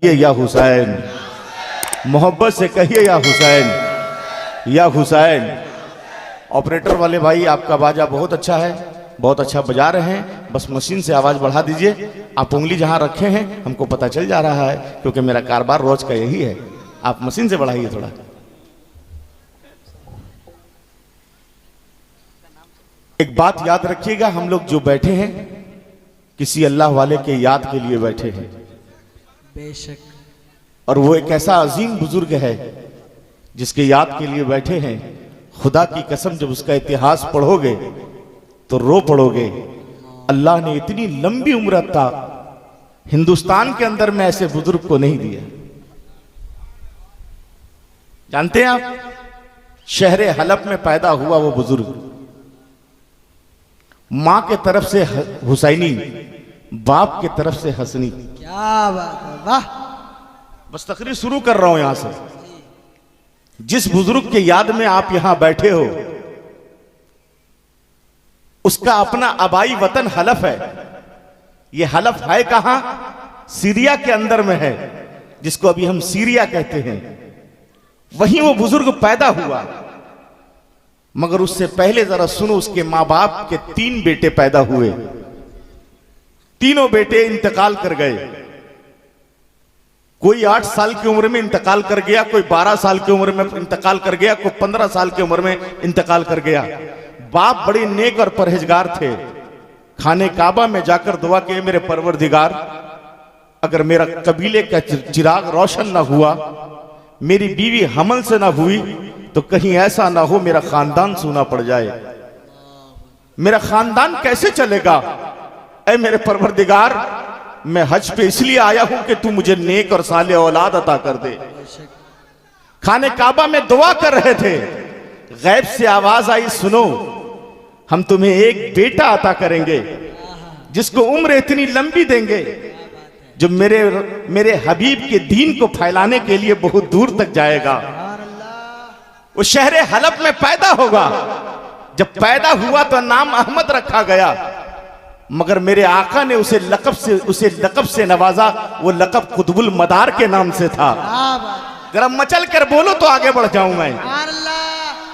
ये या हुसैन, मोहब्बत से कहिए या हुसैन, या हुसैन। ऑपरेटर वाले भाई आपका बाजा बहुत अच्छा है, बहुत अच्छा बजा रहे हैं, बस मशीन से आवाज बढ़ा दीजिए। आप उंगली जहां रखे हैं हमको पता चल जा रहा है, क्योंकि मेरा कारोबार रोज का यही है। आप मशीन से बढ़ाइए थोड़ा। एक बात याद रखिएगा, हम लोग जो बैठे हैं किसी अल्लाह वाले के याद के लिए बैठे हैं, बेशक। और वो एक ऐसा अजीम बुजुर्ग है जिसके याद के लिए बैठे हैं। खुदा की कसम, जब उसका इतिहास पढ़ोगे तो रो पड़ोगे। अल्लाह ने इतनी लंबी उम्र अता हिंदुस्तान के अंदर में ऐसे बुजुर्ग को नहीं दिया। जानते हैं आप, शहर हलफ में पैदा हुआ वो बुजुर्ग, मां के तरफ से हुसैनी, बाप के तरफ से हसनी। क्या बात है, वाह। बस तकरीर शुरू कर रहा हूं यहां से। जिस बुजुर्ग के याद में आप यहां बैठे हो, उसका अपना आबाई वतन हलफ है। यह हलफ है कहां? सीरिया के अंदर में है, जिसको अभी हम सीरिया कहते हैं। वहीं वो बुजुर्ग पैदा हुआ। मगर उससे पहले जरा सुनो, उसके मां बाप के 3 बेटे पैदा हुए। तीनों बेटे इंतकाल कर गए। कोई 8 साल की उम्र में इंतकाल कर गया, कोई 12 साल की उम्र में इंतकाल कर गया, कोई 15 साल की उम्र में इंतकाल कर गया। बाप बड़े नेक और परहेजगार थे। खाने काबा में जाकर दुआ किए, मेरे परवरदिगार, अगर मेरा कबीले का चिराग रोशन ना हुआ, मेरी बीवी हमल से ना हुई, तो कहीं ऐसा ना हो मेरा खानदान सूना पड़ जाए। मेरा खानदान कैसे चलेगा? ऐ मेरे परवरदिगार, मैं हज पे इसलिए आया हूं कि तू मुझे नेक और साले औलाद अता कर दे। खाने काबा में दुआ कर रहे थे, गैब से आवाज आई, सुनो, हम तुम्हें एक बेटा अता करेंगे जिसको उम्र इतनी लंबी देंगे जो मेरे हबीब के दीन को फैलाने के लिए बहुत दूर तक जाएगा। वो शहर हलफ में पैदा होगा। जब पैदा हुआ तो नाम अहमद रखा गया, मगर मेरे आका ने उसे लकब से नवाजा। वो लकब कुतुबुल मदार के नाम से था। जरा मचल कर बोलो तो आगे बढ़ जाऊं मैं।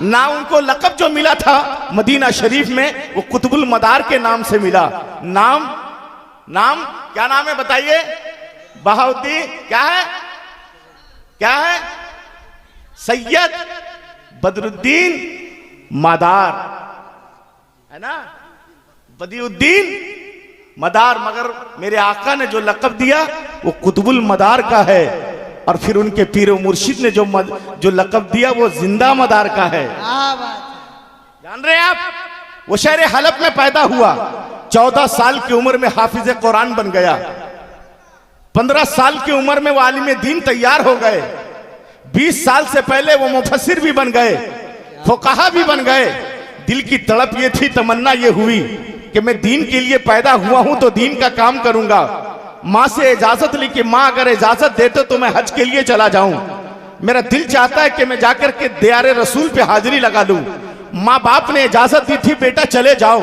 ना उनको लकब जो मिला था मदीना शरीफ में, वो कुतुबुल मदार के नाम से मिला। नाम क्या नाम है बताइए? बहाउद्दीन। क्या है? क्या है? सैयद बदरुद्दीन मदार, है ना? बदियुद्दीन मदार। मगर मेरे आका ने जो लकब दिया वो कुतुबुल मदार का है। और फिर उनके पीर मुर्शिद ने जो लकब दिया वो जिंदा मदार का है। जान रहे हैं आप? वो शहर हलफ में पैदा हुआ। 14 साल की उम्र में हाफिज कुरान बन गया। 15 साल की उम्र में वो आलिम दीन तैयार हो गए। 20 साल से पहले वो मुफस्सिर भी बन गए, फुक़हा भी बन गए। दिल की तड़प ये थी, तमन्ना ये हुई कि मैं दीन के लिए पैदा हुआ हूं तो दीन का काम करूंगा। माँ से इजाजत ली कि माँ अगर इजाजत देते तो मैं हज के लिए चला जाऊं। मेरा दिल चाहता है कि मैं जाकर के दियारे रसूल पे हाजिरी लगा लूं। माँ बाप ने इजाजत दी थी, बेटा चले जाओ।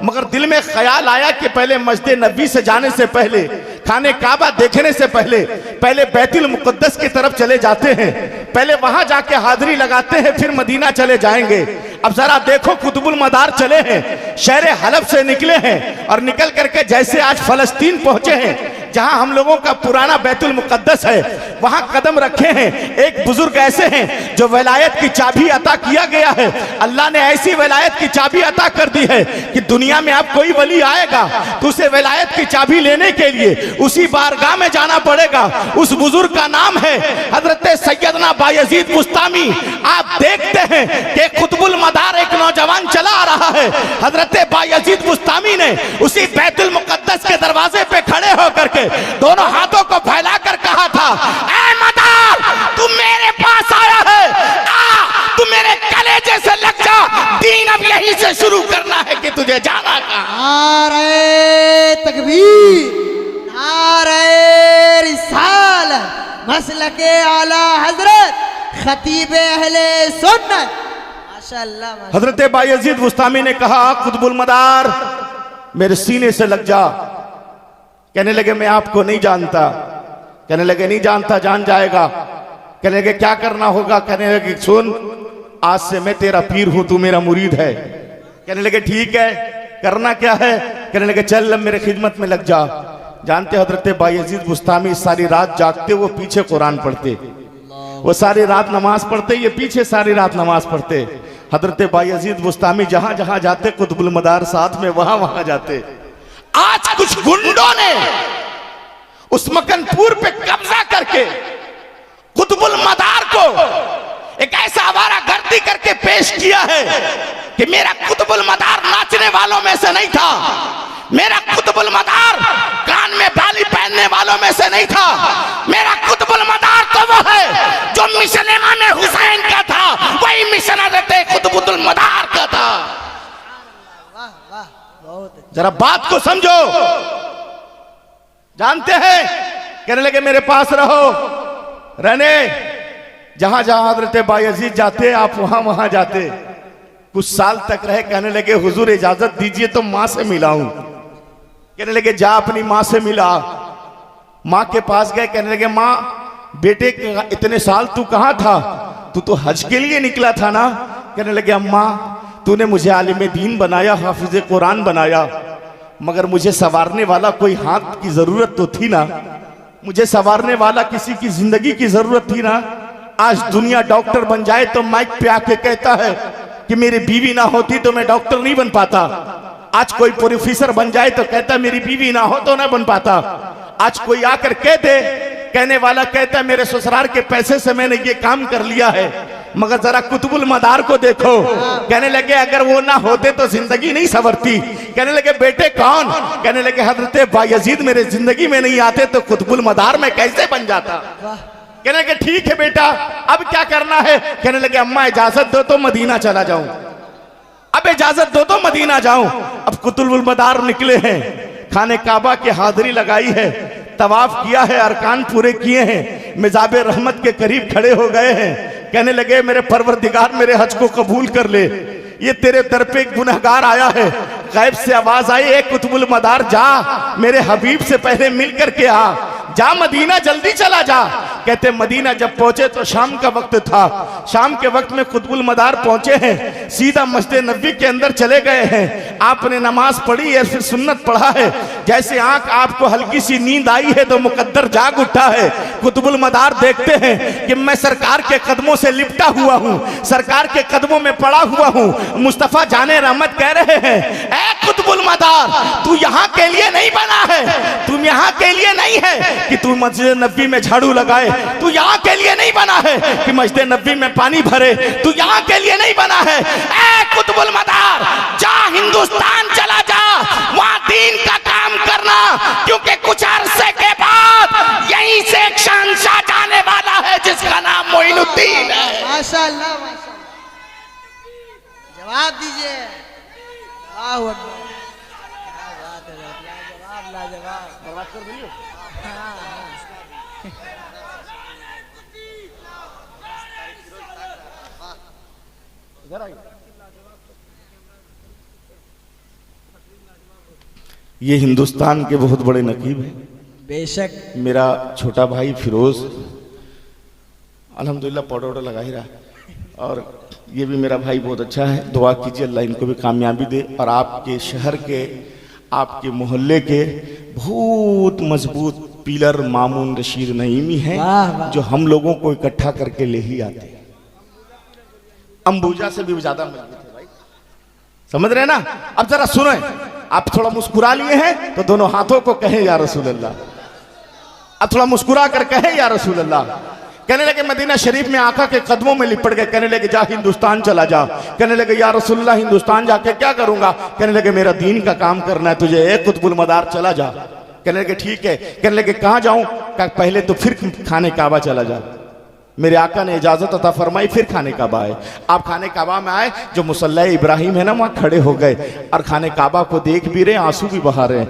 मगर दिल में ख्याल आया कि पहले मस्जिद नबी से जाने से पहले, खाने काबा देखने से पहले बैतुल मुक़द्दस की तरफ चले जाते हैं। पहले वहां जाके हाजिरी लगाते हैं, फिर मदीना चले जाएंगे। अब जरा देखो, कुतुबुल मदार चले हैं, शहर हलफ से निकले हैं, और निकल करके जैसे आज फलस्तीन पहुंचे हैं, जहां हम लोगों का पुराना बैतुल मुक़द्दस है, वहां कदम रखे हैं। एक बुजुर्ग ऐसे हैं जो वलायत की चाबी अता किया गया है। अल्लाह ने ऐसी वलायत की चाबी अता कर दी है कि दुनिया में अब कोई वली आएगा तो उसे वलायत की चाबी लेने के लिए उसी बारगाह में जाना पड़ेगा। उस बुजुर्ग का नाम है हजरत सैयदना बायजीद बुस्तामी। आप देखते हैं कि कुतुबुल मदार एक नौजवान चला आ रहा है। हजरत बायजीद बुस्तामी ने उसी बैतुल मुक़द्दस के दरवाजे पे खड़े होकर के दोनों हाथों को फैलाकर कहा था, ऐ मदार, तू मेरे पास आया है, तू मेरे कलेजे से लग जा। दीन अब यहीं से शुरू करना है कि तुझे जाना कहां। नारे तकबीर, नारे रिसालत, मसलके आला हजरत खतीब अहले सुन्नत। माशाअल्लाह। हजरत बायजीद बुस्तामी ने कहा, कुतुबुल मदार मेरे सीने से लग जा। कहने लगे, मैं आपको नहीं जानता। कहने लगे नहीं जानता, जान जाएगा। कहने लगे क्या करना होगा? कहने लगे सुन, आज से मैं तेरा पीर हूं, तू मेरा मुरीद है। कहने लगे ठीक है, करना क्या है? कहने लगे चल अब मेरे खिदमत में लग जा। जानते हजरत बायजीद बुस्तामी सारी रात जागते, वो पीछे कुरान पढ़ते, वो सारी रात नमाज पढ़ते, ये पीछे सारी रात नमाज पढ़ते। हजरत बायजीद बुस्तामी जहां जहां जाते, कुतुबुल मदार साथ में वहां वहां जाते। आज कुछ गुंडों ने उस मकनपुर पे कब्जा करके कुतुबुल मदार को एक ऐसा आवारा गर्दी करके पेश किया है कि मेरा कुतुबुल मदार नाचने वालों में से नहीं था, मेरा कुतुबुल मदार कान में बाली पहनने वालों में से नहीं था, मेरा कुतुबुल मदार तो वो है जो मिशन इमाम हुसैन का था, वही मिशन हज़रत कुतुबुल मदार का था। वाह वाह, बहुत जरा बात को समझो। जानते हैं, कहने लगे मेरे पास रहो, रहने, जहां जहां हजरत बायजीद जाते आप वहां वहां जाते। कुछ साल तक रहे। कहने लगे हुजूर इजाजत दीजिए तो मां से मिलाऊं। कहने लगे जा अपनी मां से मिला। मां के पास गए। कहने लगे मां, बेटे इतने साल तू कहां था? तू तो हज के लिए निकला था ना? कहने लगे अम्मा, तूने मुझे आलिम दीन बनाया, हाफिज कुरान बनाया, मगर मुझे संवारने वाला कोई हाथ की जरूरत तो थी ना, मुझे संवारने वाला किसी की जिंदगी की जरूरत थी ना। आज दुनिया डॉक्टर बन जाए तो माइक पे आके कहता है कि मेरी बीवी ना होती तो मैं डॉक्टर नहीं बन पाता। आज कोई प्रोफेसर बन जाए तो कहता मेरी बीवी ना हो तो ना बन पाता। आज कोई आकर कह दे, कहने वाला कहता मेरे ससुराल के पैसे से मैंने ये काम कर लिया है, मगर जरा कुतुबुल मदार को देखो। कहने लगे अगर वो ना होते तो जिंदगी नहीं संवरती। कहने लगे बेटे कौन? कहने लगे हजरत बायजीद मेरे जिंदगी में नहीं आते तो कुतुबुल मदार में कैसे बन जाता। कहने लगे ठीक है बेटा, अब क्या करना है? कहने लगे अम्मा इजाजत दो तो मदीना चला जाऊं। अब इजाजत दो तो मदीना जाऊं। अब कुतुबुल मदार निकले हैं, खाने काबा की हाजिरी लगाई है, तवाफ किया है, अरकान पूरे किए हैं, मिजाबे रहमत के करीब खड़े हो गए हैं। कहने लगे मेरे परवरदिगार मेरे हज को कबूल कर ले, ये तेरे दर पे एक गुनहगार आया है। गैब से आवाज आई, ए कुतुबुल मदार जा, मेरे हबीब से पहले मिल करके आ, जा मदीना जल्दी चला जा। कहते मदीना जब पहुंचे तो शाम का वक्त था। शाम के वक्त में कुतुबुल मदार पहुंचे हैं, सीधा मस्जिद नबी के अंदर चले गए हैं। आपने नमाज पढ़ी है, फिर सुन्नत पढ़ा है। जैसे आंख आपको हल्की सी नींद आई है तो मुकद्दर जाग उठा है। कुतुबुल मदार देखते हैं कि मैं सरकार के कदमों से लिपटा हुआ हूं, सरकार के कदमों में पड़ा हुआ हूं। मुस्तफा जाने रहमत कह रहे हैं, ए कुतुबुल मदार, तू यहाँ के लिए नहीं बना है, तुम यहाँ के लिए नहीं है कि तू मस्जिद नबी में झाड़ू लगाए, तू यहाँ के लिए नहीं बना है कि मस्जिद नबी में पानी भरे, तू यहाँ के लिए नहीं बना है। ए कुतुबुल मदार, जा हिंदुस्तान चला जा, वहां दीन का काम करना, क्योंकि कुछ अरसे के बाद यहीं से एक शहंशाह जाने वाला है जिसका नाम मोइनुद्दीन है। माशाअल्लाह माशाअल्लाह, जवाब दीजिए। वाह वाह, जवाब लाजवाब। ये हिंदुस्तान के बहुत बड़े नकीब हैं। बेशक। मेरा छोटा भाई फिरोज अल्हम्दुलिल्लाह पाउडर वाउडर लगा ही रहा है, और ये भी मेरा भाई बहुत अच्छा है। दुआ कीजिए अल्लाह इनको भी कामयाबी दे, और आपके शहर के, आपके मोहल्ले के बहुत मजबूत पिलर मामून रशीद नईमी हैं, जो हम लोगों को इकट्ठा करके ले ही आते हैं। अंबुजा से भी ज्यादा मजबूत है भाई, समझ रहे हैं ना। अब जरा सुनो, आप थोड़ा मुस्कुरा लिए हैं तो दोनों हाथों को कहें या रसूल अल्लाह। अब थोड़ा मुस्कुरा कर कहें या रसूल अल्लाह। कहने लगे मदीना शरीफ में आका के कदमों में लिपट गए। कहने लगे जा हिंदुस्तान चला जा। कहने लगे या रसूल अल्लाह, हिंदुस्तान जाके क्या करूंगा? कहने लगे मेरा दीन का काम करना है तुझे, ए कुतुबुल मदार चला जा। कहने लगे ठीक है। कहने लगे कहां जाऊं? पहले तो फिर खाने काबा चला जा। मेरे आका ने इजाजत अता फरमाई, फिर खाने काबा आए। आप खाने काबा में आए, जो मुसल्ला इब्राहिम है ना, वहां खड़े हो गए और खाने काबा को देख भी रहे, आंसू भी बहा रहे हैं।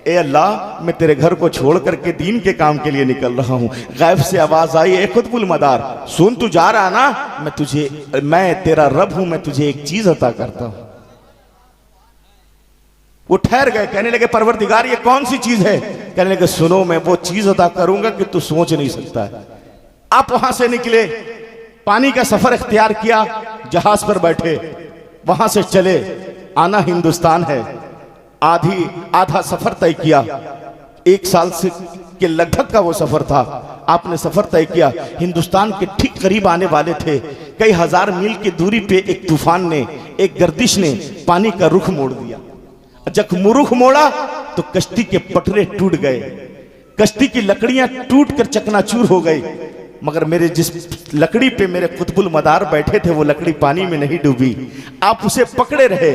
ए अल्लाह, मैं तेरे घर को छोड़ करके दीन के काम के लिए निकल रहा हूं। गैब से आवाज आई, ए कुतुबुल मदार सुन, तू जा रहा ना, मैं तेरा रब हूं, मैं तुझे एक चीज अता करता हूं। वो ठहर गए। कहने लगे परवरदिगार ये कौन सी चीज है? कहने लगे सुनो मैं वो चीज अदा करूंगा कि तू सोच नहीं सकता है। आप वहां से निकले, पानी का सफर इख्तियार किया, जहाज पर बैठे, वहां से चले, आना हिंदुस्तान है। आधा सफर तय किया, 1 साल से के लगभग का वो सफर था। आपने सफर तय किया, हिंदुस्तान के ठीक करीब आने वाले थे। कई हजार मील की दूरी पे एक तूफान ने, एक गर्दिश ने पानी का रुख मोड़ दिया। जब रुख मोड़ा तो कश्ती के पटरे टूट गए, कश्ती की लकड़ियां टूट कर चकनाचूर हो गई। मगर मेरे जिस लकड़ी पे मेरे कुतुबुल मदार बैठे थे वो लकड़ी पानी में नहीं डूबी। आप उसे पकड़े रहे,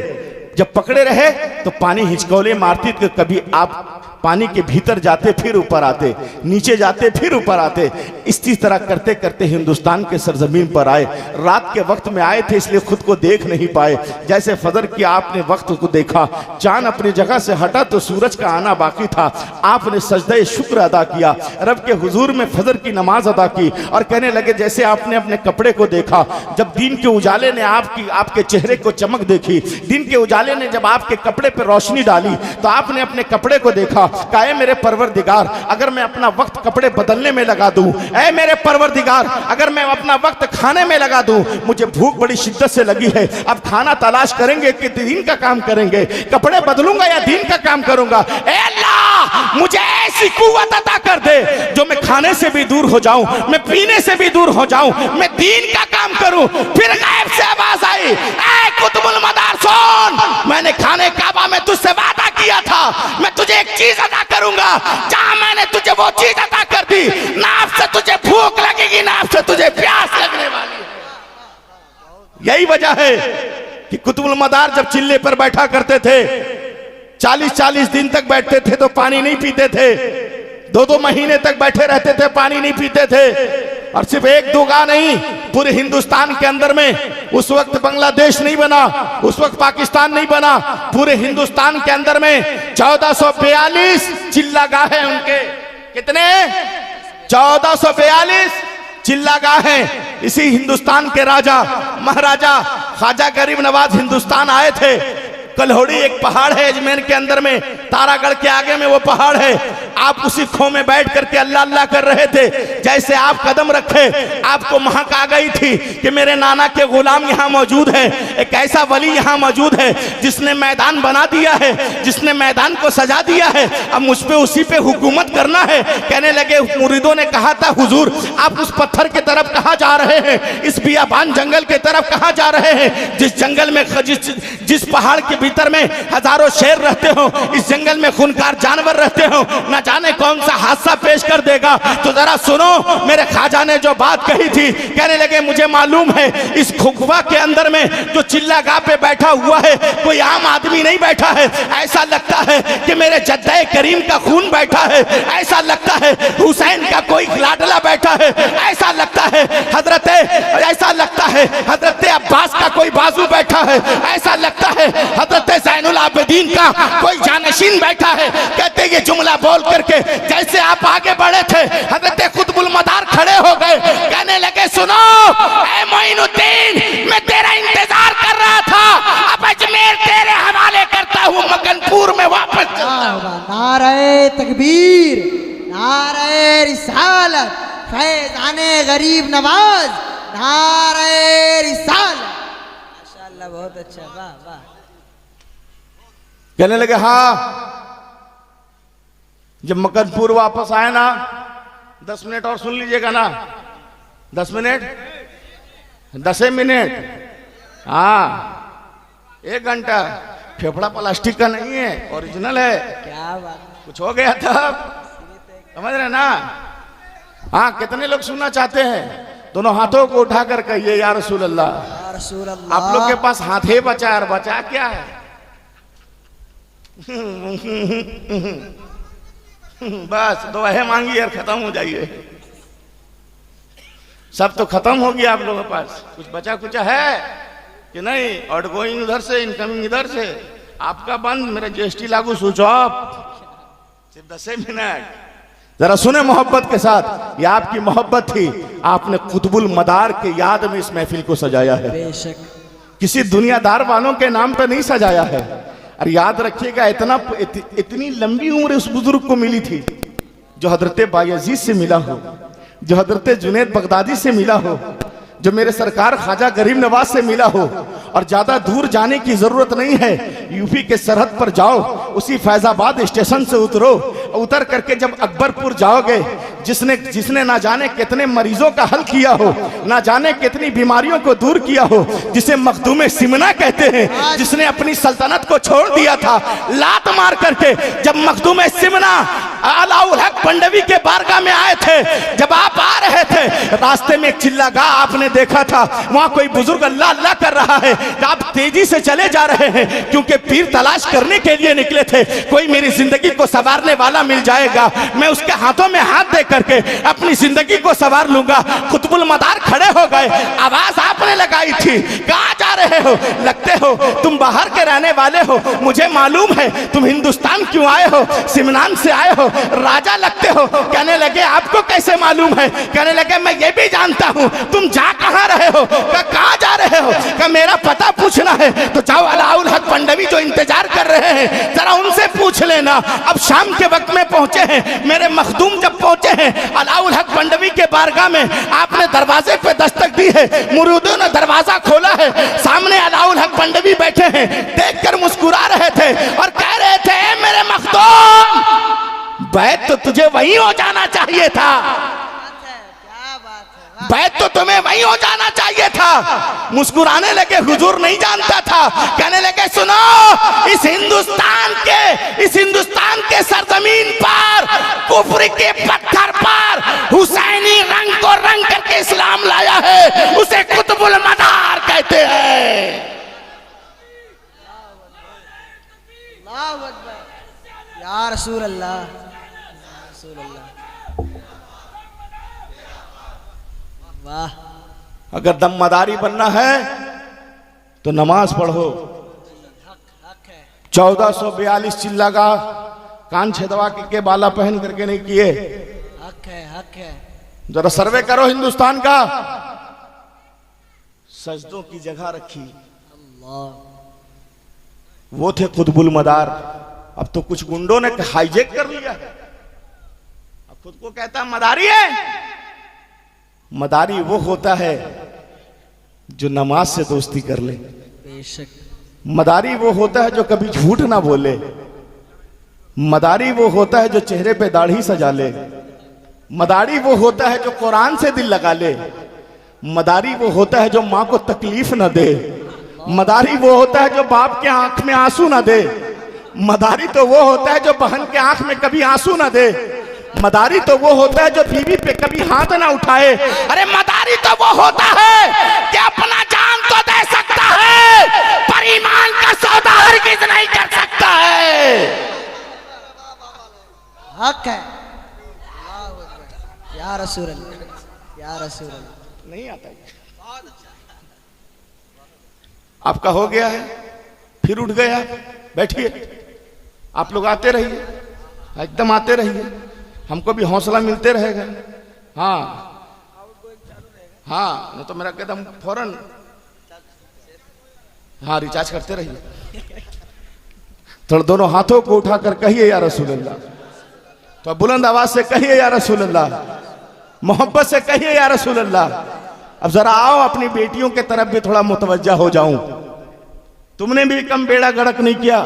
जब पकड़े रहे तो पानी हिचकोले मारती, तो कभी आप पानी के भीतर जाते फिर ऊपर आते, नीचे जाते फिर ऊपर आते। इसी तरह करते करते हिंदुस्तान के सरजमीन पर आए। रात के वक्त में आए थे इसलिए खुद को देख नहीं पाए। जैसे फजर की आपने वक्त को देखा, चांद अपनी जगह से हटा तो सूरज का आना बाकी था। आपने सजदे शुक्र अदा किया, रब के हुजूर में फजर की नमाज अदा की और कहने लगे जैसे आपने अपने कपड़े को देखा, जब दिन के उजाले ने आपके चेहरे को चमक देखी, दिन के उजाले ने जब आपके कपड़े पर रोशनी डाली तो आपने अपने कपड़े को देखा। कहे मेरे परवरदिगार अगर मैं अपना वक्त कपड़े बदलने में लगा दूं, ऐ मेरे परवरदिगार अगर मैं अपना वक्त खाने में लगा दूं, मुझे भूख बड़ी शिद्दत से लगी है, अब खाना तलाश करेंगे कि दीन का काम करेंगे, कपड़े बदलूंगा या दीन का काम करूंगा। ऐ अल्लाह मुझे ऐसी कुव्वत अता कर दे जो मैं खाने से भी दूर हो जाऊं, मैं पीने से भी दूर हो जाऊं, मैं दीन का काम करूं। फिर गायब से आवाज आई, ऐ कुतुबुल मदार सुन, मैंने खाने काबा में तुझसे वादा किया था, मैं तुझे एक चीज अदा करूंगा। जहां मैंने तुझे वो चीज अदा कर दी, ना आपसे तुझे भूख लगेगी ना आपसे तुझे प्यास लगने वाली है। यही वजह है कि कुतुबुल मदार जब चिल्ले पर बैठा करते थे, 40-40 दिन तक बैठते थे तो पानी नहीं पीते थे, 2-2 महीने तक बैठे रहते थे, पानी नहीं पीते थे। और सिर्फ 1-2 गांव नहीं, पूरे हिंदुस्तान के अंदर में, उस वक्त बांग्लादेश नहीं बना, उस वक्त पाकिस्तान नहीं बना, पूरे हिंदुस्तान के अंदर में 1442 चिल्लागाह हैं उनके। कितने? 1442 चिल्लागाह हैं। इसी हिंदुस्तान के राजा महाराजा ख्वाजा गरीब नवाज हिंदुस्तान आए थे। कल्होड़ी एक पहाड़ है अजमेर के अंदर में, तारागढ़ के आगे में वो पहाड़ है। आप उसी खो में बैठ करके अल्लाह अल्लाह कर रहे थे। जैसे आप कदम रखे आपको महक आ गई थी कि मेरे नाना के गुलाम यहाँ मौजूद है, एक ऐसा वली यहाँ मौजूद है जिसने मैदान बना दिया है, जिसने मैदान को सजा दिया है, अब मुझ पे उसी पे हुकूमत करना है। कहने लगे, मुरीदों ने कहा था हुजूर आप उस पत्थर की तरफ कहाँ जा रहे हैं, इस बियाबान जंगल की तरफ कहाँ जा रहे हैं, जिस जंगल में जिस पहाड़ के भीतर में हजारों शेर रहते हो, इस जंगल में खूनखार जानवर रहते हो, न जाने कौन सा हादसा पेश कर देगा। तो जरा सुनो मेरे ख्वाजा ने जो बात कही थी। कहने लगे मुझे मालूम है इस खुफा के अंदर में जो चिल्लागाह पे बैठा हुआ है कोई आम आदमी नहीं बैठा है, ऐसा लगता है कि मेरे जद्दे करीम का खून बैठा है, ऐसा लगता है हुसैन का कोई लाडला बैठा है, ऐसा लगता है ऐसा लगता है हजरत अब्बास का कोई बाजू बैठा है, ऐसा लगता है हजरत ज़ैनुल आबिदीन का कोई जानशीन बैठा है। कहते ये जुमला बोल करके जैसे आप आगे बढ़े थे हजरत कुतुबुल मदार खड़े हो गए। कहने लगे सुनो ऐ मोइनुद्दीन, मैं तेरा इंतजार कर रहा था, अब अजमेर तेरे हवाले करता हूँ, मकनपुर में वापस चलता हूँ। नारे तकबीर, नारे रिसालत, फैज़ाने गरीब नवाज, नारे रिसालत। माशाअल्लाह बहुत अच्छा, वाह वाह। कहने लगे हाँ, जब मकनपुर वापस आए ना, 10 मिनट और सुन लीजिएगा ना, 10 मिनट 10 मिनट, हाँ 1 घंटा। फेफड़ा प्लास्टिक का नहीं है, ओरिजिनल है। क्या बात, कुछ हो गया था समझ रहे ना। हाँ कितने लोग सुनना चाहते हैं? दोनों हाथों को उठा कर कहिए या रसूल अल्लाह। या रसूल अल्लाह। आप लोग के पास हाथ ही बचा है, बचा क्या है? बस दुआएं मांगी और खत्म हो जाइए। सब तो खत्म हो गया आप लोगों के पास, कुछ बचा कुछ है कि नहीं? आउटगोइंग उधर से, इनकमिंग इधर से। आपका बंद, मेरा जीएसटी लागू, स्विच ऑफ। सिर्फ 10 मिनट जरा सुने मोहब्बत के साथ। यह आपकी मोहब्बत थी, आपने कुतुबुल मदार के याद में इस महफिल को सजाया है। बेशक किसी दुनियादार वालों के नाम पे नहीं सजाया है। और याद रखिएगा इतनी लंबी उम्र उस बुजुर्ग को मिली थी जो हजरत बायजीद से मिला हो, जो हजरत जुनैद बगदादी से मिला हो, जो मेरे सरकार ख्वाजा गरीब नवाज से मिला हो। और ज्यादा दूर जाने की जरूरत नहीं है, यूपी के सरहद पर जाओ, उसी फैजाबाद स्टेशन से उतरो, उतर करके जब अकबरपुर जाओगे, जिसने ना जाने कितने मरीजों का हल किया हो, ना जाने कितनी बीमारियों को दूर किया हो, जिसे मखदूम सिमना कहते हैं, जिसने अपनी सल्तनत को छोड़ दिया था लात मार करके। जब मखदूम सिमना अलाउल हक पंडवी के बारगाह में आए थे, जब आप आ रहे थे, रास्ते में एक चिल्लागाह आपने देखा था, वहां कोई बुजुर्ग अल्लाह अल्लाह कर रहा है। आप तेजी से चले जा रहे हैं क्योंकि पीर तलाश करने के लिए निकले थे, कोई मेरी जिंदगी को संवारने वाला मिल जाएगा, मैं उसके हाथों में हाथ दे करके अपनी जिंदगी को संवार लूंगा। कुतुबुल मदार खड़े हो गए, आवाज आपने लगाई थी, कहां जा रहे हो? लगते हो तुम बाहर के रहने वाले हो, मुझे मालूम है तुम हिंदुस्तान क्यों आए हो, सिमनान से आए हो, राजा लगते हो। कहने लगे आपको कैसे मालूम है? कहने लगे मैं ये भी जानता हूं तुम जा कहां रहे हो। कहां जा रहे हो? का मेरा पता पूछना है तो जाओ अलाउल हक पंडवी जो इंतजार कर रहे हैं जरा उनसे पूछ लेना। अब शाम के वक्त में पहुंचे हैं, मेरे मखदूम जब पहुंचे हैं अलाउल हक पंडवी के बारगाह में, आपने दरवाजे पे दस्तक दी है, मुरीदों ने दरवाजा खोला है, सामने अलाउल हक पंडवी बैठे हैं, देखकर मुस्कुरा रहे थे और कह रहे थे मेरे मखदूम, बैत तो तुझे वहीं हो जाना चाहिए था, बैत तो तुम्हें वहीं हो जाना चाहिए था। मुस्कुराने लगे, हुजूर नहीं जानता था। कहने लगे सुनो, इस हिंदुस्तान के सरजमीन पर, कुफ्र के पत्थर पर हुसैनी रंग को रंग करके इस्लाम लाया है, उसे कुतुबुल मदार कहते हैं। या रसूल अल्लाह, रसूल अल्लाह, वाह। अगर दम मदारी बनना है तो नमाज पढ़ो। 1442 चिल्लागा कान छेदवा के बाला पहन करके नहीं किए। हक है, हक है। जरा सर्वे करो हिंदुस्तान का, सजदों की जगह रखी। अल्लाह, वो थे कुतुबुल मदार। अब तो कुछ गुंडों ने हाईजेक कर लिया है, अब खुद को कहता है मदारी है। मदारी वो होता है जो नमाज से दोस्ती कर ले। बेशक। मदारी वो होता है जो कभी झूठ ना बोले। मदारी वो होता है जो चेहरे पे दाढ़ी सजा ले। मदारी वो होता है जो कुरान से दिल लगा ले। मदारी वो होता है जो माँ को तकलीफ ना दे। मदारी वो होता है जो बाप के आंख में आंसू ना दे। मदारी तो वो होता है जो बहन के आंख में कभी आंसू ना दे। मदारी तो वो होता है जो बीवी पे कभी हाथ ना उठाए। अरे मदारी तो वो होता है कि अपना जान तो दे सकता है पर ईमान का सौदा हरगिज़ नहीं कर सकता है। हक है। या रसूल अल्लाह, या रसूल अल्लाह। नहीं आता है। आपका हो गया है, फिर उठ गया, बैठिए। आप लोग आते रहिए, एकदम आते रहिए, हमको भी हौसला मिलते रहेगा। हाँ हाँ, नहीं तो मेरा कदम फौरन, हाँ रिचार्ज करते रहिए। थोड़ा दोनों हाथों को उठाकर कहिए या रसूल अल्लाह। तो बुलंद आवाज से कहिए या रसूल अल्लाह, मोहब्बत से कहिए या रसूल अल्लाह। अब जरा आओ अपनी बेटियों के तरफ भी थोड़ा मुतवज्जा हो जाऊं। तुमने भी कम बेड़ा गड़क नहीं किया।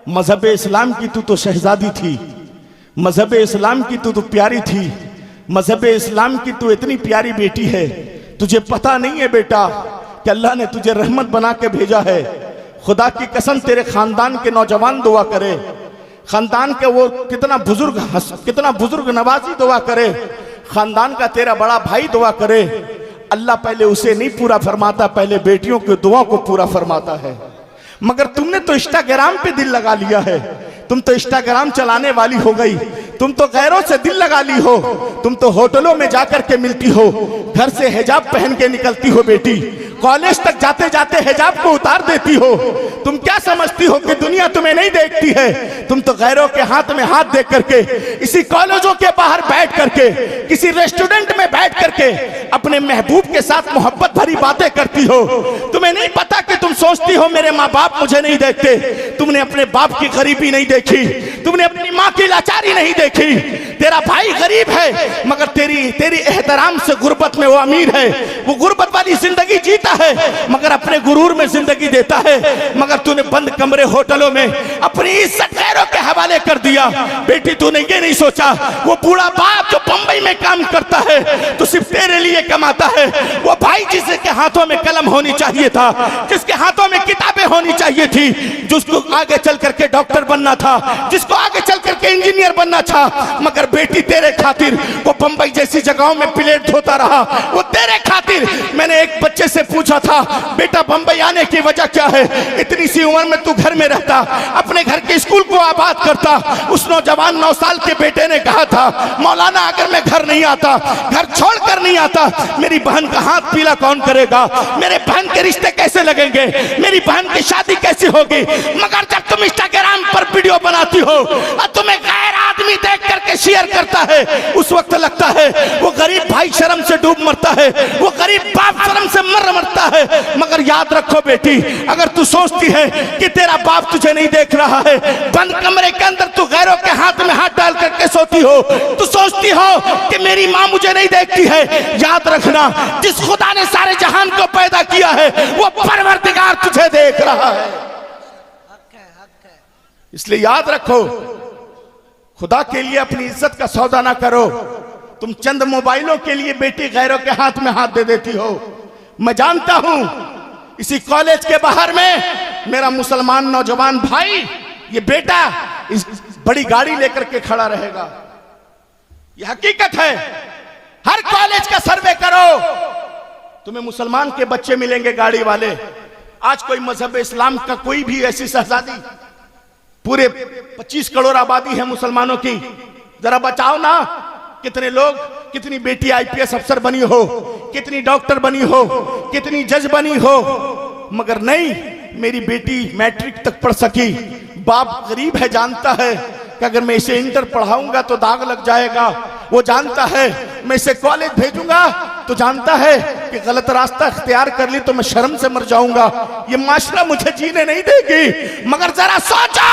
मजहब इस्लाम की तू तो शहजादी थी, मजहब इस्लाम की तू तो प्यारी थी, मजहब इस्लाम की तू इतनी प्यारी बेटी है। तुझे पता नहीं है बेटा कि अल्लाह ने तुझे रहमत बना के भेजा है। खुदा की कसम तेरे खानदान के नौजवान दुआ करे, खानदान के वो कितना बुजुर्ग नवाजी दुआ करे, खानदान का तेरा बड़ा भाई दुआ करे। अल्लाह पहले उसे नहीं पूरा फरमाता, पहले बेटियों की दुआ को पूरा फरमाता है। मगर तुमने तो इंस्टाग्राम पे दिल लगा लिया है, तुम तो इंस्टाग्राम चलाने वाली हो गई, तुम तो गैरों से दिल लगा ली हो, तुम तो होटलों में जाकर के मिलती हो, घर से हिजाब पहन के निकलती हो बेटी, कॉलेज तक जाते जाते हिजाब को उतार देती हो। तुम क्या समझती हो कि दुनिया तुम्हें नहीं देखती है? तुम तो गैरों के हाथ में हाथ दे करके, इसी कॉलेजों के बाहर बैठ करके, किसी रेस्टोरेंट में बैठ करके अपने महबूब के साथ मोहब्बत भरी बातें करती हो। तुम्हें नहीं पता कि तुम सोचती हो मेरे माँ बाप मुझे नहीं देखते, तुमने अपने बाप की गरीबी नहीं देखी, तुमने अपनी माँ की लाचारी नहीं देखी। तेरा भाई गरीब है मगर तेरी एहतराम से गुर्बत में वो अमीर है, वो गुर्बत वाली जिंदगी जीता है मगर अपने गुरूर में जिंदगी देता है। मगर तूने बंद कमरे होटलों में अपनी इज्जत गैरों के हवाले कर दिया। बेटी तूने ये नहीं सोचा वो बूढ़ा बाप जो बंबई में काम करता है तो सिर्फ तेरे लिए कमाता है, वो भाई जिसके हाथों में कलम होनी चाहिए था, जिसके हाथों में किताबें होनी चाहिए थी, जिसको आगे चल करके डॉक्टर बनना था, जिसको आगे चल करके इंजीनियर बनना था, मगर बेटी तेरे खातिर वो बंबई जैसी जगहों में प्लेट धोता रहा। वो तेरे खातिर, मैंने एक बच्चे से पूछा था बेटा बंबई आने की वजह क्या है, इतनी सी उम्र में तू घर में रहता, अपने घर के स्कूल को आबाद करता। उस नौजवान 9 साल के बेटे ने कहा था मौलाना अगर मैं घर नहीं आता, घर छोड़कर नहीं आता, मेरी बहन का हाथ पीला कौन करेगा, मेरे बहन के रिश्ते कैसे लगेंगे, मेरी बहन की शादी कैसी होगी। मगर जब तुम इंस्टाग्राम पर वीडियो बनाती हो और तुम्हें गैर आदमी देख करके शेयर करता है, उस वक्त लगता है वो गरीब भाई शर्म से डूब मरता है, वो गरीब बाप शर्म से मरता है। मगर याद रखो बेटी, अगर तू सोचती है कि तेरा बाप तुझे नहीं देख रहा है, बंद कमरे के अंदर तू गैरों के हाथ में हाथ डाल करके सोती हो, तू सोचती हो कि मेरी माँ मुझे नहीं देखती है, याद रखना जिस खुदा ने सारे जहान को पैदा किया है वो परवरदिगार तुझे देख रहा है। इसलिए याद रखो, खुदा के लिए अपनी इज्जत का सौदा ना करो। तुम चंद मोबाइलों के लिए बेटी गैरों के हाथ में हाथ दे देती हो। मैं जानता हूं इसी कॉलेज के बाहर में मेरा मुसलमान नौजवान भाई, ये बेटा इस बड़ी गाड़ी लेकर के खड़ा रहेगा। ये हकीकत है। हर कॉलेज का सर्वे करो, तुम्हें मुसलमान के बच्चे मिलेंगे गाड़ी वाले। आज कोई मजहब इस्लाम का कोई भी ऐसी शहजादी, पूरे 25 करोड़ आबादी है मुसलमानों की, जरा बचाओ ना। कितने लोग, कितनी बेटी आईपीएस अफसर बनी हो, कितनी डॉक्टर बनी हो, कितनी जज बनी हो, मगर नहीं, मेरी बेटी मैट्रिक तक पढ़ सकी। बाप गरीब है, जानता है कि अगर मैं इसे इंटर पढ़ाऊंगा तो दाग लग जाएगा। वो जानता है मैं इसे कॉलेज भेजूंगा तो जानता है कि गलत रास्ता इख्तियार कर ली तो मैं शर्म से मर जाऊंगा, ये माशरा मुझे जीने नहीं देगी। मगर जरा सोचो,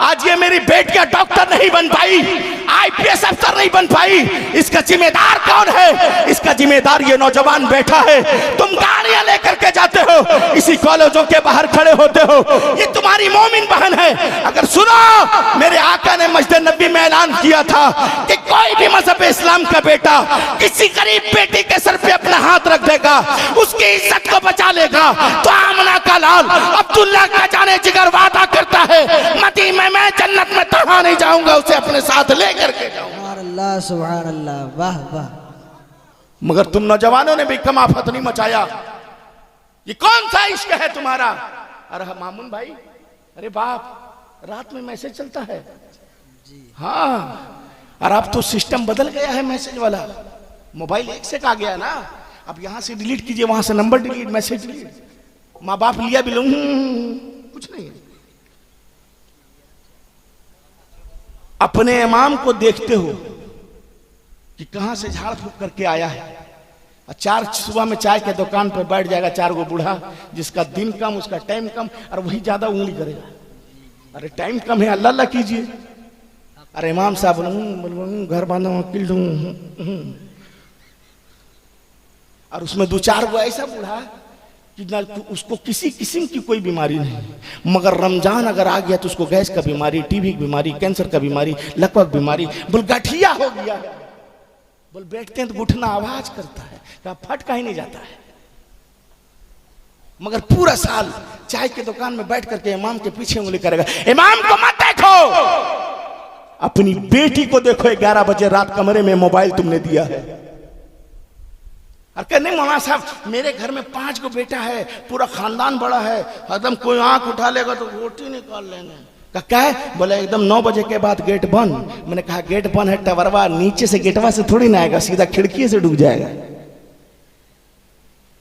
आज ये मेरी बेटियां डॉक्टर नहीं बन पाई, आईपीएस अफसर नहीं बन पाई, इसका जिम्मेदार कौन है? इसका जिम्मेदार ये नौजवान बैठा है। तुम गाड़ियां लेकर के जाते हो, इसी कॉलेजों के बाहर खड़े होते हो, ये तुम्हारी मोमिन बहन है। अगर सुनो, मेरे आका ने मस्जिद नबी में ऐलान किया था कि कोई भी मजहब इस्लाम का बेटा किसी गरीब बेटी के सर पे अपना हाथ रख देगा, उसकी इज्जत को बचा लेगा। तो आमना का लाल अब्दुल्ला का जाने जिगर वादा करता है, मदीने में जन्नत में तन्हा नहीं जाऊंगा, उसे अपने साथ लेकर के जाऊंगा। सुभान अल्लाह, वाह वाह। मगर तुम नौजवानों ने भी कम आफत नहीं मचाया। ये कौन सा इश्क है तुम्हारा? अरे मामून भाई, अरे बाप, रात में मैसेज चलता है। हाँ, और अब तो सिस्टम बदल गया है मैसेज वाला, मोबाइल एक से आ गया ना। अब यहां से डिलीट कीजिए, वहां से नंबर डिलीट, मैसेज डिलीट। माँ बाप लिया भी लूं, कुछ नहीं। अपने इमाम को देखते हो कि कहां से झाड़ फूक करके आया है। चार सुबह में चाय के दुकान पर बैठ जाएगा 4 गो बूढ़ा, जिसका दिन कम, उसका टाइम कम, और वही ज्यादा उंगली करेगा। अरे टाइम कम है, अल्लाह अल्लाह कीजिए। अरे इमाम साहब घर बांधो, वकील दूं, और उसमें 2-4 गो ऐसा बूढ़ा कि ना उसको किसी किस्म की कोई बीमारी नहीं, मगर रमजान अगर आ गया तो उसको गैस का बीमारी, टीबी की बीमारी, कैंसर का बीमारी, लकवा की बीमारी, बोल गठिया हो गया। बोल बैठते हैं तो घुटना आवाज करता है, कहा फट कहीं नहीं जाता है। मगर पूरा साल चाय की दुकान में बैठ करके इमाम के पीछे उंगली करेगा। इमाम को मत देखो, अपनी बेटी को देखो। 11 बजे रात कमरे में मोबाइल तुमने दिया है। और कहने मौलाना साहब मेरे घर में 5 गो बेटा है, पूरा खानदान बड़ा है, एकदम कोई आंख उठा लेगा तो रोटी निकाल लेंगे। क्या है? बोले एकदम 9 बजे के बाद गेट बंद। मैंने कहा गेट बंद है, टवरवा नीचे से गेटवा से थोड़ी ना आएगा, सीधा खिड़की से डूब जाएगा।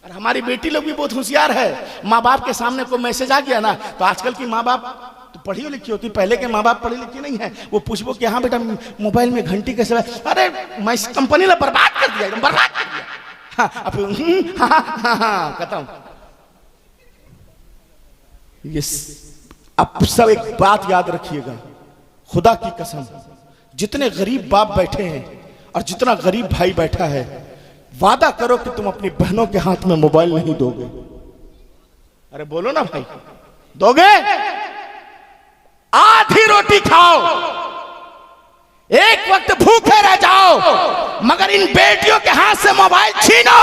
और हमारी बेटी लोग भी बहुत होशियार है। माँ बाप के सामने कोई मैसेज आ गया ना, तो आजकल की माँ बाप तो पढ़ी लिखी होती, पहले के माँ बाप पढ़ी लिखी नहीं है। वो पूछबो कि हाँ बेटा मोबाइल में घंटी कैसे, अरे मैं इस कंपनी ने बर्बाद कर दिया, एकदम बर्बाद कर दिया। हाँ, खत्म। अब सब एक बात याद रखिएगा, खुदा की कसम, जितने गरीब बाप बैठे हैं और जितना गरीब भाई बैठा है, वादा करो कि तुम अपनी बहनों के हाथ में मोबाइल नहीं दोगे। अरे बोलो ना भाई, दोगे? आधी रोटी खाओ, एक वक्त भूखे रह जाओ, मगर इन बेटियों के हाथ से मोबाइल छीनो,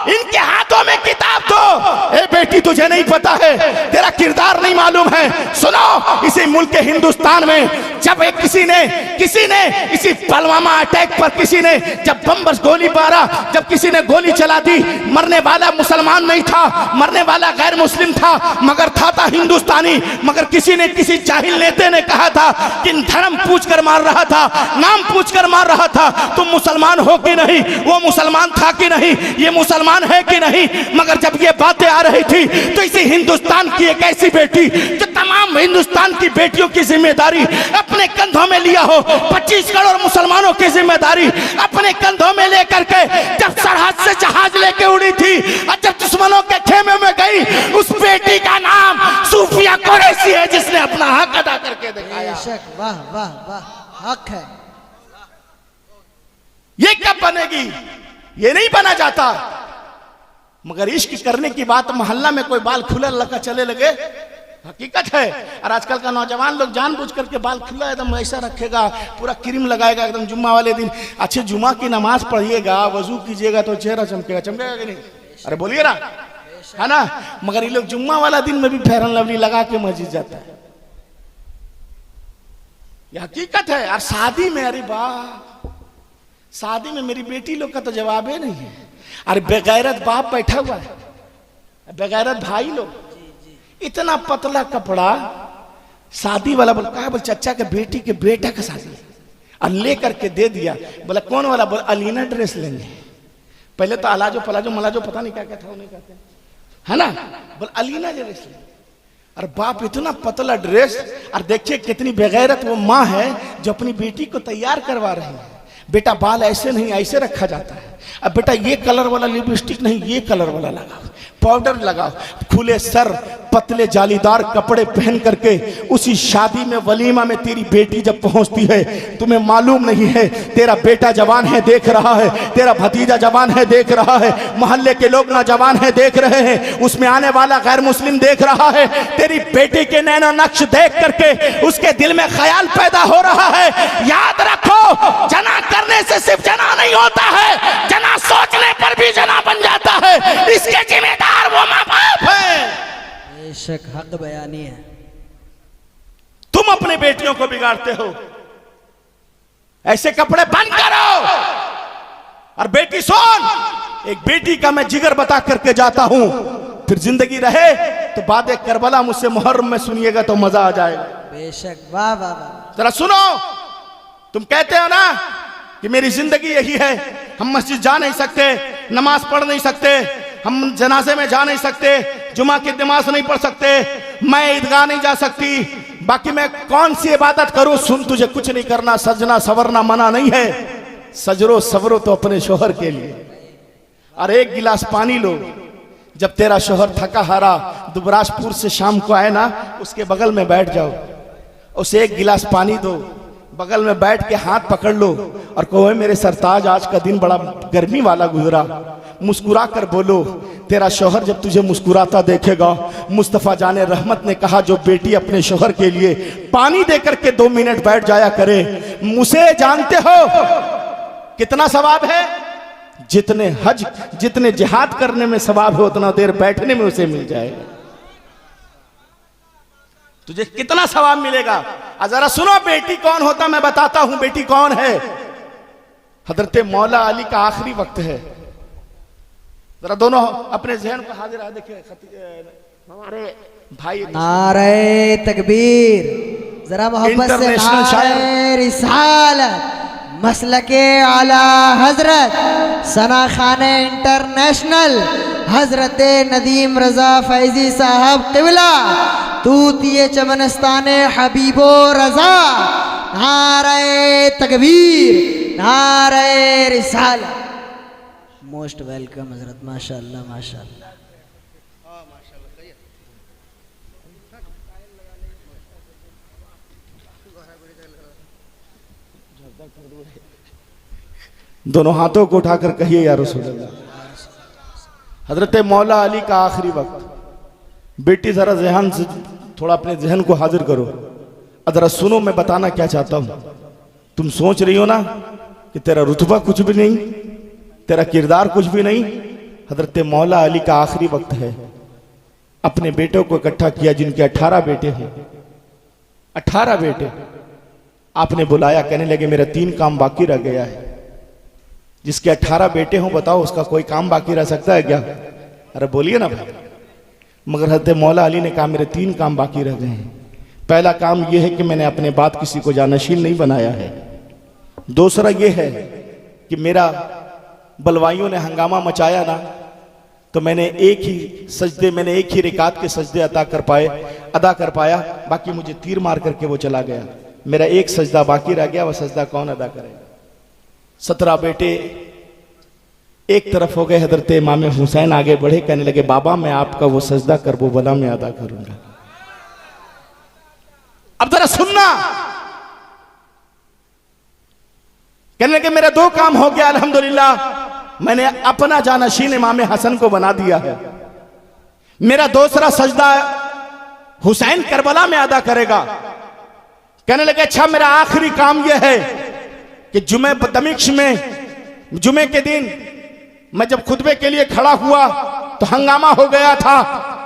इनके हाथों में किताब दो। ए बेटी, तुझे नहीं पता है, तेरा किरदार नहीं मालूम है। सुनो, इसी मुल्क के हिंदुस्तान में जब एक किसी ने इसी पुलवामा अटैक पर किसी ने जब बम बस गोली मारा, जब किसी ने गोली चला दी, मरने वाला मुसलमान नहीं था, मरने वाला गैर मुस्लिम था, मगर था हिंदुस्तानी। मगर किसी जाहिल नेता ने कहा था कि धर्म पूछकर मार रहा था, नाम पूछकर मार रहा था, तुम मुसलमान हो कि नहीं, वो मुसलमान था कि नहीं, ये मुसलमान है कि नहीं। मगर जब ये बातें आ रही थी तो इसी हिंदुस्तान की एक ऐसी बेटी जो तमाम हिंदुस्तान की बेटियों की जिम्मेदारी अपने कंधों में लिया हो, 25 करोड़ मुसलमानों की जिम्मेदारी अपने कंधों में लेकर के जब सरहद से जहाज लेके उड़ी थी और जब दुश्मनों के खेमे में गई, उस बेटी का नाम सूफिया कुरैशी है, जिसने अपना हक अदा करके दिखाया। वाह वाह वाह, हक है। ये कब बनेगी? ये नहीं बना जाता। मगर इश्क करने की बात मोहल्ला में कोई बाल खुला लगा चले लगे, हकीकत है। और आजकल का नौजवान लोग जानबूझ करके बाल खुला एकदम ऐसा रखेगा, पूरा क्रीम लगाएगा एकदम। जुम्मा वाले दिन अच्छे जुम्मा की नमाज पढ़िएगा, वजू कीजिएगा तो चेहरा चमकेगा, चमकेगा कि नहीं? अरे बोलिए ना, है ना? मगर ये लोग जुम्मा वाला दिन में भी फेयर एंड लवली लगा के मस्जिद जाता है, ये हकीकत है। और शादी में, अरे वाह, शादी में मेरी बेटी लोग का तो जवाब ही नहीं है। अरे बेगैरत बाप बैठा हुआ है, बेगैरत भाई लोग, इतना पतला कपड़ा, शादी वाला बोल कहा, बोल चचा के बेटी के बेटा का शादी, और ले करके दे दिया। बोला कौन वाला? बोला अलीना ड्रेस लेंगे। पहले तो अलाजो पलाजो मलाजो पता नहीं क्या क्या था, उन्हें कहते हैं, है ना? बोल अलीना ड्रेस लेंगे। और बाप इतना पतला ड्रेस, और देखिए कितनी बेगैरत वो माँ है जो अपनी बेटी को तैयार करवा रही है। बेटा बाल ऐसे नहीं, ऐसे रखा जाता है। अब बेटा ये कलर वाला लिपस्टिक नहीं, ये कलर वाला लगाओ, पाउडर लगाओ, खुले सर पतले जालीदार कपड़े पहन करके उसी शादी में, वलीमा में तेरी बेटी जब पहुंचती है, तुम्हें मालूम नहीं है तेरा बेटा जवान है देख रहा है, तेरा भतीजा जवान है देख रहा है, मोहल्ले के लोग नौजवान है देख रहे हैं, उसमें आने वाला गैर मुस्लिम देख रहा है। तेरी बेटी के नैनो नक्श देख करके उसके दिल में ख्याल पैदा हो रहा है। याद रखो, जना करने से सिर्फ जना नहीं होता है, जना सोचने पर भी जना बन जाता है। इसके जिम्मेदार वो माँ बाप है। बेशक हक बयानी है। तुम अपने बेटियों को बिगाड़ते हो, ऐसे कपड़े बंद करो। और बेटी सुन, एक बेटी का मैं जिगर बता करके जाता हूं, फिर जिंदगी रहे तो बातें करबला मुझसे मुहर्रम में सुनिएगा तो मजा आ जाएगा। बेशक, वाह वाह वाह। जरा सुनो, तुम कहते हो ना कि मेरी जिंदगी यही है, हम मस्जिद जा नहीं सकते, नमाज पढ़ नहीं सकते, हम जनाजे में जा नहीं सकते, जुमा की नमाज नहीं पढ़ सकते, मैं ईदगाह नहीं जा सकती, बाकी मैं कौन सी इबादत करूं? सुन, तुझे कुछ नहीं करना, सजना सवरना मना नहीं है, सजरो सवरो तो अपने शोहर के लिए। और एक गिलास पानी लो, जब तेरा शोहर थका हारा दुबराजपुर से शाम को आए ना, उसके बगल में बैठ जाओ, उसे एक गिलास पानी दो, बगल में बैठ के हाथ पकड़ लो और कहो मेरे सरताज आज का दिन बड़ा गर्मी वाला गुजरा। मुस्कुरा कर बोलो, तेरा शोहर जब तुझे मुस्कुराता देखेगा, मुस्तफ़ा जाने रहमत ने कहा जो बेटी अपने शोहर के लिए पानी देकर के 2 मिनट बैठ जाया करे, मुझे जानते हो कितना सवाब है? जितने जिहाद करने में सवाब है उतना देर बैठने में उसे मिल जाएगा। तुझे कितना सवाब मिलेगा। जरा सुनो, बेटी कौन होता मैं बताता हूं। बेटी कौन है? हजरत मौला अली का आखिरी वक्त है। जरा दोनों अपने जहन को हाजिर है, देखिए हमारे भाई नारे तकबीर, जरा मोहब्बत से नारे रिसालत, मसलके आला हजरत सना खाने इंटरनेशनल हजरत नदीम रजा फैजी साहब किबला तूतिए चमनस्ताने हबीबो रजा। नारे तकबीर, नारे रिसालत। मोस्ट वेलकम हजरत, माशाअल्लाह माशाअल्लाह। दोनों हाथों को उठाकर कहिए या रसूल अल्लाह। हजरत मौला अली का आखिरी वक्त। बेटी जरा जहन से थोड़ा अपने जहन को हाजिर करो, जरा सुनो मैं बताना क्या चाहता हूं। तुम सोच रही हो ना कि तेरा रुतबा कुछ भी नहीं, तेरा किरदार कुछ भी नहीं। हजरत मौला अली का आखिरी वक्त है। अपने बेटों को इकट्ठा किया, जिनके 18 बेटे हैं, 18 बेटे। आपने बुलाया, कहने लगे मेरा 3 काम बाकी रह गया है। जिसके 18 बेटे हों बताओ उसका कोई काम बाकी रह सकता है क्या? अरे बोलिए ना भाई। मगर हजरत मौला अली ने कहा मेरे 3 काम बाकी रह गए हैं। पहला काम यह है कि मैंने अपने बात किसी को जानशीन नहीं बनाया है। दूसरा यह है कि मेरा बलवाइयों ने हंगामा मचाया ना, तो मैंने एक ही रिकात के सजदे अदा कर पाया। बाकी मुझे तीर मार करके वो चला गया। मेरा एक सजदा बाकी रह गया, वह सजदा कौन अदा करेगा? 17 बेटे एक तरफ हो गए। हजरत इमाम हुसैन आगे बढ़े, कहने लगे बाबा मैं आपका वो सजदा करबला में अदा करूंगा। अब जरा सुनना, कहने लगे मेरे 2 काम हो गया अल्हम्दुलिल्लाह। मैंने अपना जानशीन इमाम हसन को बना दिया है। मेरा दूसरा सजदा हुसैन करबला में अदा करेगा। कहने लगे अच्छा मेरा आखिरी काम यह है कि जुमे दमिश्क में जुमे के दिन मैं जब खुतबे के लिए खड़ा हुआ तो हंगामा हो गया था,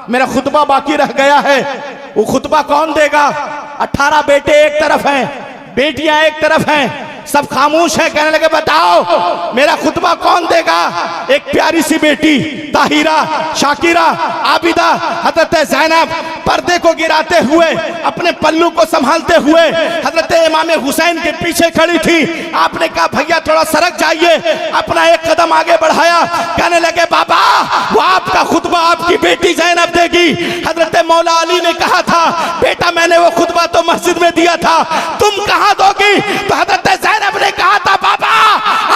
मेरा खुतबा बाकी रह गया है। वो खुतबा कौन देगा? 18 बेटे एक तरफ हैं, बेटियां एक तरफ हैं, सब खामोश है। कहने लगे बताओ मेरा खुतबा कौन देगा? एक प्यारी सी बेटी ताहिरा, शाकिरा, आबिदा, हजरत ज़ैनब पर्दे को गिराते हुए अपने पल्लू को संभालते हुए हजरत इमाम हुसैन के पीछे खड़ी थी। आपने कहा भैया थोड़ा सरक जाइए, अपना एक कदम आगे बढ़ाया। कहने लगे बाबा वो आपका खुतबा आपकी बेटी ज़ैनब देगी। हजरत मौला अली ने कहा था बेटा मैंने वो खुतबा तो मस्जिद में दिया था, तुम कहां दोगी? तो हजरत ज़ैनब ने कहा था बाबा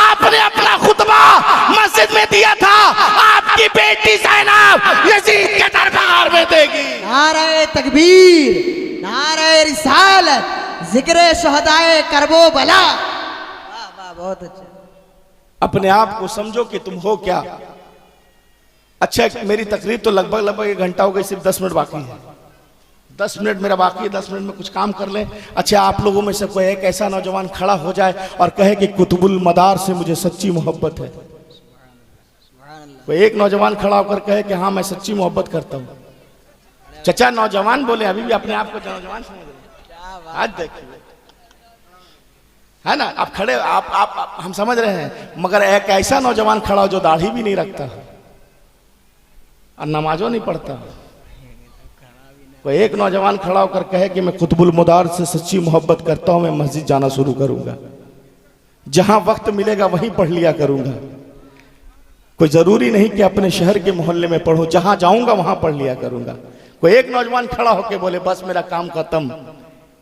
आपने अपना खुतबा मस्जिद में दिया था, आपकी बेटी ज़ैनब यजीद के दरबार में देगी। नारे तकबीर, नारे रिसालत, जिक्र शुहदाए करबो बला। वाह वाह बहुत अच्छा। अपने आप को समझो कि तुम हो क्या। अच्छा मेरी तकरीर तो लगभग 1 घंटा हो गई, सिर्फ 10 मिनट बाकी है। 10 मिनट मेरा बाकी है, 10 मिनट में कुछ काम कर लें। अच्छा आप लोगों में से कोई एक ऐसा नौजवान खड़ा हो जाए और कहे कि कुतुबुल मदार से मुझे सच्ची मोहब्बत है। कोई एक नौजवान खड़ा होकर कहे कि हाँ मैं सच्ची मोहब्बत करता हूँ। चचा नौजवान बोले, अभी भी अपने आप को नौजवान समझ रहे? आज देखिए है ना, आप खड़े आप हम समझ रहे हैं, मगर एक ऐसा नौजवान खड़ा हो जो दाढ़ी भी नहीं रखता और नमाजों नहीं पढ़ता। कोई एक नौजवान खड़ा होकर कहे कि मैं कुतुबुल मदार से सच्ची मोहब्बत करता हूं, मैं मस्जिद जाना शुरू करूंगा, जहां वक्त मिलेगा वहीं पढ़ लिया करूंगा। कोई जरूरी नहीं कि अपने शहर के मोहल्ले में पढ़ूं, जहां जाऊंगा वहां पढ़ लिया करूंगा। कोई एक नौजवान खड़ा होकर बोले बस मेरा काम खत्म,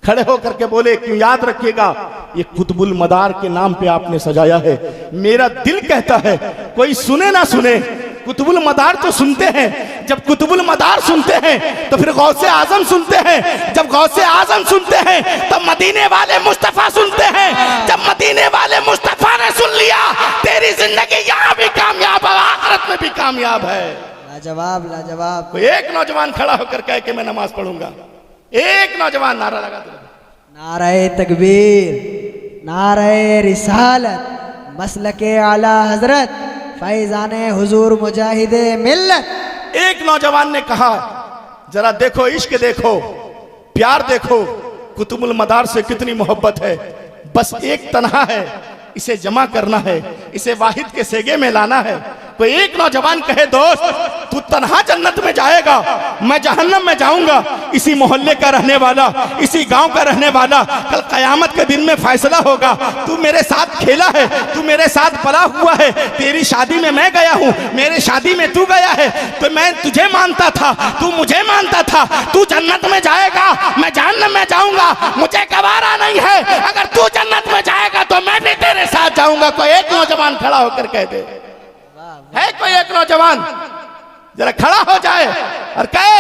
खड़े होकर के बोले क्यों, याद रखिएगा ये कुतुबुल मदार के नाम पे आपने सजाया है। मेरा दिल कहता है कोई सुने ना सुने, कुतुबुल मदार तो सुनते हैं। जब कुतुबुल मदार सुनते हैं तो फिर गौसे आजम सुनते हैं। जब गौसे आजम सुनते हैं तो मदीने वाले मुस्तफा सुनते हैं। जब मदीने वाले मुस्तफा ने सुन लिया तेरी जिंदगी यहाँ भी कामयाब है, आखिरत में भी कामयाब है। लाजवाब लाजवाब। कोई एक नौजवान खड़ा होकर कहे कि मैं नमाज पढ़ूंगा, एक नौजवान नारा लगा दे, नारे तकबीर, नारे रिसालत, मसलके आला हजरत, फैजाने हुजूर मुजाहिदे मिल्लत। एक नौजवान ने कहा जरा देखो इश्क देखो, प्यार देखो, कुतुबुल मदार से कितनी मोहब्बत है। बस एक तन्हा है, इसे जमा करना है, इसे वाहिद के सेगे में लाना है। कोई एक नौजवान कहे दोस्त तू तन्हा जन्नत में जाएगा, मैं जहन्नम में जाऊंगा। इसी मोहल्ले का रहने वाला, इसी गांव का रहने वाला, कल कयामत के दिन में फैसला होगा। तू मेरे साथ खेला है, तू मेरे साथ पला हुआ है, तेरी शादी में मैं गया हूँ, मेरे शादी में तू गया है, तो मैं तुझे मानता था, तू मुझे मानता था। तू जन्नत में जाएगा, मैं जहन्नम में जाऊंगा, मुझे गवारा नहीं है। अगर तू जन्नत में जाएगा तो मैं भी तेरे साथ जाऊंगा। कोई एक नौजवान खड़ा होकर कहते है, कोई एक नौजवान जरा खड़ा हो जाए और कहे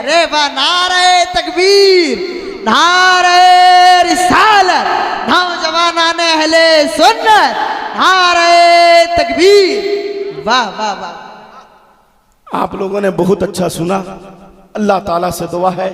रे बा, नारे तकबीर, नारे रिसालत, नौजवान मुसलमान अहले सुन्नत, नारे तकबीर। वाह वाह वाह। आप लोगों ने बहुत अच्छा सुना। अल्लाह ताला से दुआ है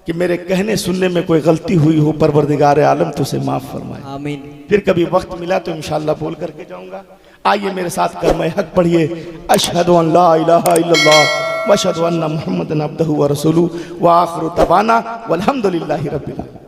कि मेरे कहने सुनने में कोई गलती हुई हो, परवरदिगार आलम तो उसे माफ फरमाए। आमीन। फिर कभी वक्त मिला तो इंशाअल्लाह बोल करके जाऊंगा। आइए मेरे साथ कलमा हक पढ़िए, अशहदु अन ला इलाहा इल्लल्लाह व अशहदु अन्ना मुहम्मदन अब्दुहु व रसूलुहु व आखिरु दवाना वल्हम्दुलिल्लाहि रब्बिल आलमीन।